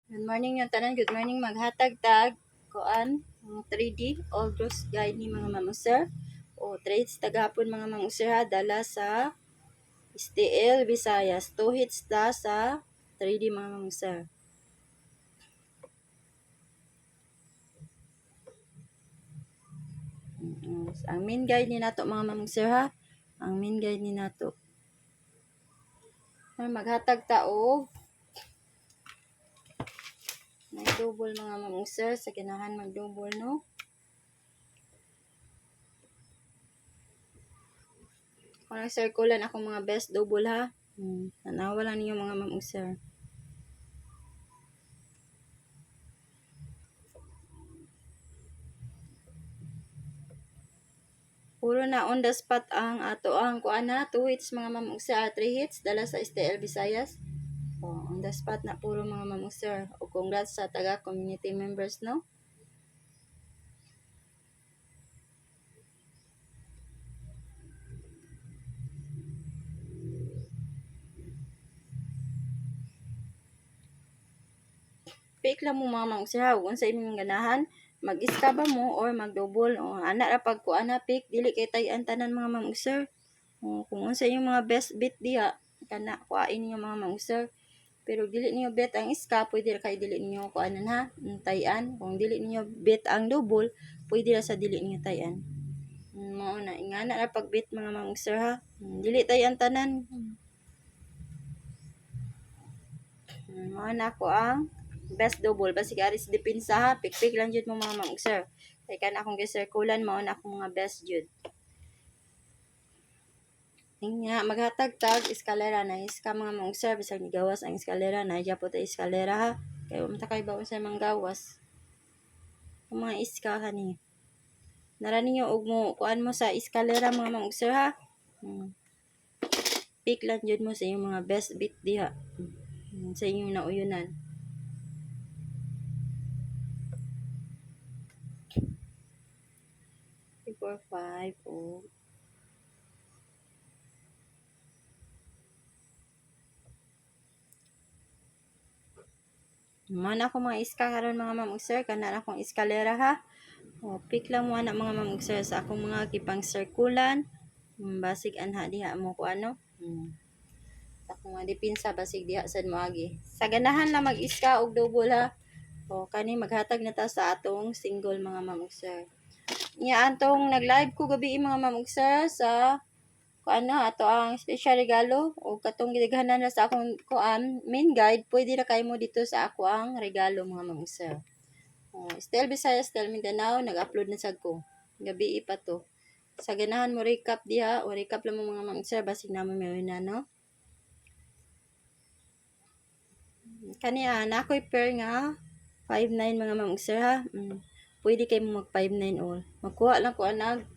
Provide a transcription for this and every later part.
Good morning yung tanan, good morning maghatag tag kuan 3D all gross guide ni mga mamuser o trades tagahapon mga mamuser ha dala sa STL Visayas 2 hits ta sa 3D mga mamuser. Ang main guide ni nato mga mamuser ha, ang main guide ni nato maghatag ta og double mga mamuser sa ganahan mag-double no. Kung nag-circulan ako mga best double ha. Tanawa lang niyo mga mamuser. Puro na on the spot ang ato ang kuana 2 hits mga mamuser, 3 hits dala sa STL Visayas. On the spot na puro mga mamuser. O congrats sa taga community members no. Pick lang mo mga mamuser ha, kung sa inyong ganahan mag-iska ba mo or mag-double o ana ra pag kuana pick dili kay tay-an tanan mga mamuser. Kung unsa yung mga best bet diha kana kuain niyo mga mamuser. Pero dili niyo bet ang iska, pwede ra kay dili niyo kuanan ha, tay-an. Kung dili niyo bet ang double, pwede ra sa dili niyo tay-an. Mao na ingana ra pag bet mga mamuser ha. Dili tay-an tanan. Mao na ko ang best double basig aris depensa ha, pikpik lang jud mo mga mamuser. Kay kana akong gisirkulan mao na akong mga best jud. Nga maghatag tag eskalera na iska mga mamuser bisag nigawas ang eskalera na iya po ta eskalera ha. Kay umta kay ba unsay manggawas. Ang mga iska kani. Nara ninyo og mo kuan mo sa eskalera mga mamuser ha. Pick lang jud mo sa inyong mga best bet diha. Sa inyong nauyunan. Four, 5, oh. Man ako mga iska karon mga mamuser, kana akong eskalera ha. Pick lang mo ana mga mamuser sa akong mga kipang sirkulan. Basig anha diha mo ko ano. Sa akong mga depensa basig diha sad mo agi. Sa ganahan lang mag-iska og double ha. Kani maghatag na ta sa atong single mga mamuser. Nya antong nag-live ko gabi mga mamuser sa kuan ato ang special regalo o katong gidaghanan na sa akong kuan main guide, pwede ra kay mo dito sa ako ang regalo mga mamuser. Still Visayas, still Mindanao, nag-upload na sad ko. Gabi pa to. Sa ganahan mo recap diha o recap lang mo mga mamuser basig na mo na no. Kaniya na ako'y pair nga 5-9 mga mamuser ha. Pwede kay mo mag 5-9 all. Magkuha lang ko anag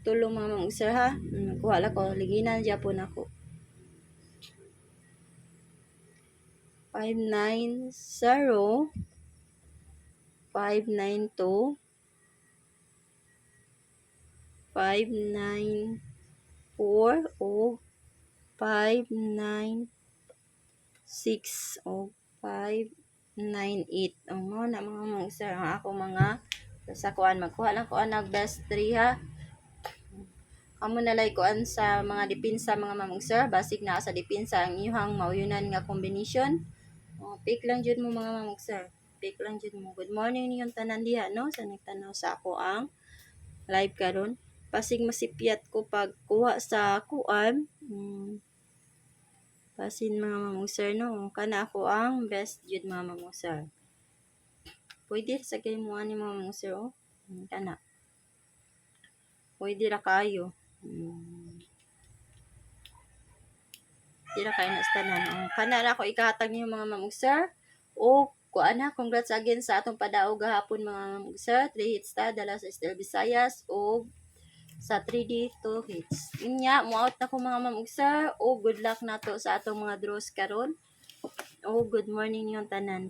tulong mga mamuser ha. Magkuha lang ko liginan Japon ako. 590 592 594 o 596 o 598. Mo na mga mamuser ang ako mga sa kuan magkuha lang ko nag best 3 ha. Amo na lay kuan sa mga depensa mga mamuser, basig na sa depensa ang iyang mauyunan nga combination. Pick lang jud mo mga mamuser. Pick lang jud mo. Good morning niyong tanan diha no sa nagtanaw sa ako ang live karon. Pasig masipyat ko pag kuha sa kuan. Pasin mga mamuser no. Kana ako ang best jud mga mamuser. Pwede sa kay mo ani mga mamuser oh. Kana. Pwede ra kayo. Dira kay na tanan. Kana ra ko ikahatag niyo mga mamuser. O kuan na, congrats again sa atong padaog gahapon mga mamuser. 3 hits ta dala sa STL Visayas o sa 3D 2 hits. Inya mo out na ko mga mamuser o good luck nato sa atong mga draws karon. O good morning yung tanan.